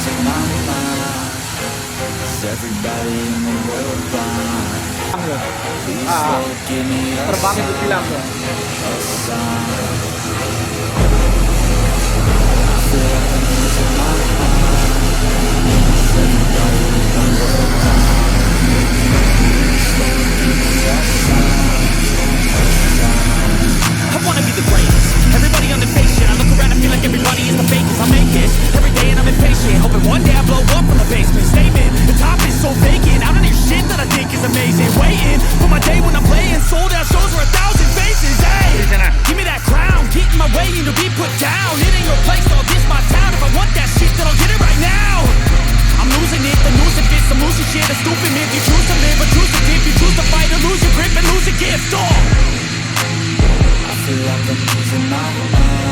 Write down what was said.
losing my mind. Is everybody in the world blind? Please Lord, give me a Terbang itu bilang tuh. sign. I feel like I'm losing my mind. Is everybody in the world blind? Please Lord, give me a sign. I wanna be the greatest. Everybody on the fake shit. I look around and feel like everybody is the fakest. I make it every day and I'm impatient, hoping one day I blow up from the basement. Statement, the top is so vacant. I don't hear shit that I think is amazing. Waiting for my day when I'm playing sold out shows for 1,000 faces. Hey, give me that crown, get in my way and to be put down. It ain't your place, all this my town. If I want that shit, then I'll get it right now. I'm losing it, the noose it fits, I'm losing shit. A stupid myth, you choose to live or choose to dip. You choose to fight or lose your grip and lose your gift. I feel like I'm losing my mind.